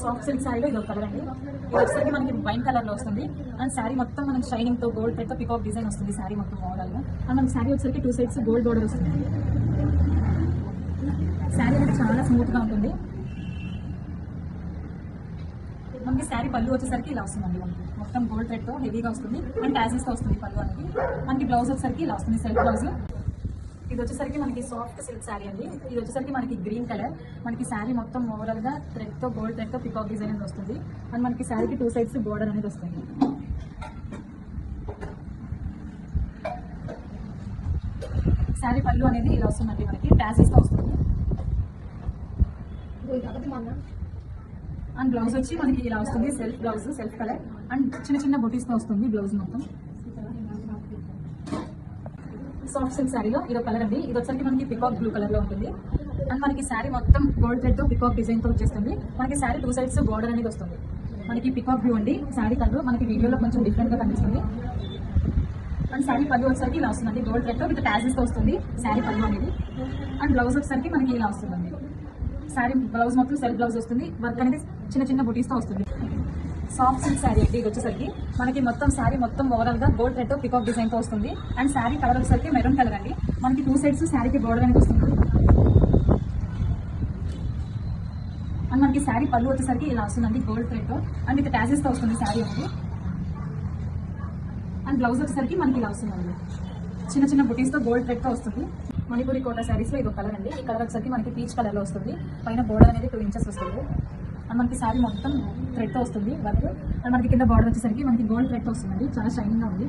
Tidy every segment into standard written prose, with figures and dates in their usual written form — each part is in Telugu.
సాఫ్ట్ సిల్క్ శారీలో ఇది ఒక కలర్ అండి. ఇది వచ్చేసరికి మనకి వైన్ కలర్ లో వస్తుంది. అండ్ శారీ మొత్తం మనకి షైనింగ్ తో గోల్డ్ థ్రెడ్ తో పికాక్ డిజైన్ వస్తుంది. శారీ మొత్తం ఓవరాల్ గా. అండ్ మనకి శారీ వచ్చేసరికి 2 సైడ్స్ గోల్డ్ బోర్డర్ వస్తుంది. శారీ అనేది చాలా స్మూత్ గా ఉంటుంది. మనకి శారీ పళ్ళు వచ్చేసరికి ఇలా వస్తుందండి. మనకి మొత్తం గోల్డ్ థ్రెడ్ తో హెవీగా వస్తుంది. అండ్ టాజిల్స్ తో వస్తుంది పళ్ళు అనేది. మనకి బ్లౌజ్ వచ్చేసరికి ఇలా వస్తుంది, సెల్ఫ్ బ్లౌజ్. ఇది వచ్చేసరికి మనకి సాఫ్ట్ సిల్క్ శారీ అండి. ఇది వచ్చేసరికి మనకి గ్రీన్ కలర్. మనకి శారీ మొత్తం ఓవరాల్ గా థ్రెడ్ తో గోల్డ్ థ్రెడ్ తో పికాక్ డిజైన్ అనేది వస్తుంది. అండ్ మనకి శారీకి 2 సైడ్స్ బోర్డర్ అనేది వస్తుంది. శారీ పళ్ళు అనేది ఇలా వస్తుందండి. మనకి టాజిల్స్ తో వస్తుంది. అండ్ బ్లౌజ్ వచ్చి మనకి ఇలా వస్తుంది, self blouse, self colour. And చిన్న చిన్న బొటీస్ తో వస్తుంది బ్లౌజ్ మొత్తం. సాఫ్ట్ సిల్క్ శారీలో ఇది ఒక కలర్ అండి. ఇది వచ్చరికి మనకి పికాక్ బ్లూ కలర్ లో ఉంటుంది. అండ్ మనకి శారీ మొత్తం గోల్డ్ థ్రెడ్ తో పికాక్ డిజైన్ తో వచ్చేస్తుంది. మనకి శారీ 2 సైడ్స్ బోర్డర్ అనేది వస్తుంది. మనకి పికాక్ బ్లూ అండి శారీ కలర్. మనకి వీడియోలో కొంచెం డిఫరెంట్ గా కనిపిస్తుంది. అండ్ శారీ పళ్ళు వచ్చేసరికి ఇలా వస్తుందండి, గోల్డ్ థ్రెడ్ తో విత్ టాజిల్స్ తో వస్తుంది శారీ పళ్ళు అనేది. అండ్ బ్లౌజ్ వచ్చేసరికి మనకి ఇలా వస్తుందండి. శారీ బ్లౌజ్ మొత్తం సెల్ఫ్ బ్లౌజ్ వస్తుంది. వర్క్ అనేది చిన్న చిన్న బుటీస్ తో వస్తుంది. సాఫ్ట్ సిల్క్ శారీ అండి. ఇది వచ్చేసరికి మనకి మొత్తం శారీ మొత్తం ఓవరాల్ గా గోల్డ్ థ్రెడ్ తో పికాక్ డిజైన్ తో వస్తుంది. అండ్ శారీ కలర్ వచ్చేసరికి మెరూన్ కలర్ అండి. మనకి 2 సైడ్స్ శారీకి బోర్డర్ అనేది వస్తుంది. అండ్ మనకి శారీ పళ్ళు వచ్చేసరికి ఇలా వస్తుందండి, గోల్డ్ థ్రెడ్ తో. అండ్ ఇది టాజిల్స్ తో వస్తుంది శారీ అనేది. అండ్ బ్లౌజ్ వచ్చేసరికి మనకి ఇలా వస్తుందండి, చిన్న చిన్న బుటీస్ తో గోల్డ్ థ్రెడ్ తో వస్తుంది. మణిపూరి కోట శారీస్ లో ఇది ఒక కలర్ అండి. ఈ కలర్ వచ్చేసరికి మనకి పీచ్ కలర్ లో వస్తుంది. పైన బోర్డర్ అనేది 2 ఇంచెస్ వస్తుంది. అండ్ మనకి శారీ మొత్తం థ్రెడ్ తో వస్తుంది వర్క్. అండ్ మనకి కింద బార్డర్ వచ్చేసరికి మనకి గోల్డ్ థ్రెడ్ తో వస్తుందండి, చాలా షైనింగ్ గా ఉంది.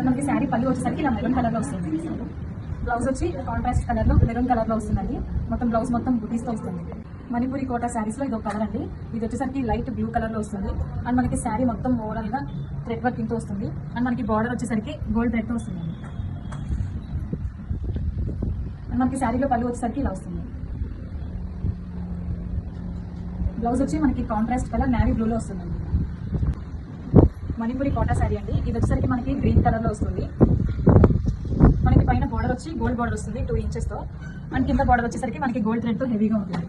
మనకి శారీ పళ్ళు వచ్చేసరికి ఇలా మెరూన్ కలర్ లో వస్తుంది. బ్లౌజ్ వచ్చి కాంట్రాస్ట్ కలర్ లో మెరూన్ కలర్ లో వస్తుందండి. మొత్తం బ్లౌజ్ మొత్తం బుటీస్ తో వస్తుంది. మణిపూరి కోట శారీస్ లో ఇది ఒక కలర్ అండి. ఇది వచ్చేసరికి లైట్ బ్లూ కలర్ లో వస్తుంది. అండ్ మనకి శారీ మొత్తం ఓవరాల్ గా థ్రెడ్ వర్కింగ్ తో వస్తుంది. అండ్ మనకి బార్డర్ వచ్చేసరికి గోల్డ్ థ్రెడ్ తో వస్తుంది. అండ్ మనకి శారీలో పళ్ళు వచ్చేసరికి ఇలా వస్తుంది. బ్లౌజ్ వచ్చి మనకి కాంట్రాస్ట్ కలర్ నేవీ బ్లూ లో వస్తుందండి. మణిపూరి కోటా శారీ అండి. ఇది వచ్చేసరికి మనకి గ్రీన్ కలర్ లో వస్తుంది. మనకి పైన బార్డర్ వచ్చి గోల్డ్ బార్డర్ వస్తుంది 2 ఇంచెస్ తో. అండ్ కింద బార్డర్ వచ్చేసరికి మనకి గోల్డ్ థ్రెడ్ తో హెవీగా ఉంటుంది.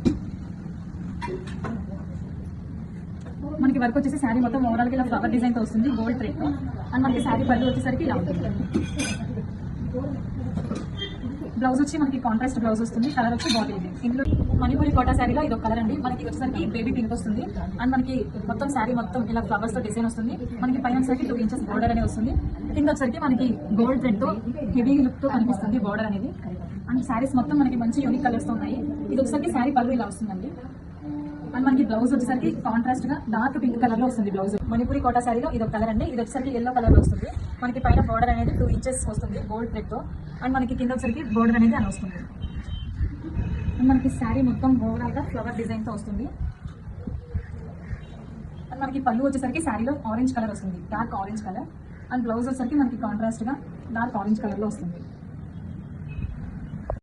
మనకి వర్క్ వచ్చేసి శారీ మొత్తం ఓవరాల్ గా ఇలా ఫ్లవర్ డిజైన్ తో వస్తుంది గోల్డ్ థ్రెడ్ తో. అండ్ మనకి శారీ పళ్ళు వచ్చేసరికి ఇలా ఉంటుంది. బ్లౌజ్ వచ్చి మనకి కాంట్రాస్ట్ బ్లౌజ్ వస్తుంది. కలర్ వచ్చి బాటిల్ గ్రీన్. ఇందులో మణిపూరి కోటా శారీలో ఇది ఒక కలర్ అండి. మనకి వచ్చేసరికి బేబీ పింక్ వస్తుంది. అండ్ మనకి మొత్తం శారీ మొత్తం ఇలా ఫ్లవర్స్ తో డిజైన్ వస్తుంది. మనకి పైన వచ్చేసరికి 2 ఇంచెస్ బోర్డర్ అనేది వస్తుంది. కింద వచ్చేసరికి మనకి గోల్డ్ థ్రెడ్ తో హెవీ లుక్ తో కనిపిస్తుంది బోర్డర్ అనేది. అండ్ శారీస్ మొత్తం మనకి మంచి యూనిక్ కలర్స్ తో ఉన్నాయి. ఇది వచ్చేసరికి శారీ పళ్ళు ఇలా వస్తుందండి. అండ్ మనకి బ్లౌజ్ వచ్చేసరికి కాంట్రాస్ట్ గా డార్క్ పింక్ కలర్ లో వస్తుంది బ్లౌజ్. మణిపూరి కోటా శారీలో ఇది ఒక కలర్ అండి. ఇది వచ్చేసరికి ఎల్లో కలర్ లో వస్తుంది. మనకి పైన బోర్డర్ అనేది 2 ఇంచెస్ వస్తుంది గోల్డ్ థ్రెడ్ తో. అండ్ మనకి కింద వచ్చేసరికి బోర్డర్ అనేది అని వస్తుంది. అండ్ మనకి శారీ మొత్తం ఓవరాల్ గా ఫ్లవర్ డిజైన్ తో వస్తుంది. అండ్ మనకి పళ్ళు వచ్చేసరికి శారీలో ఆరెంజ్ కలర్ వస్తుంది, dark orange colour. And blouse వచ్చేసరికి మనకి కాంట్రాస్ట్ గా డార్క్ ఆరెంజ్ కలర్ లో వస్తుంది.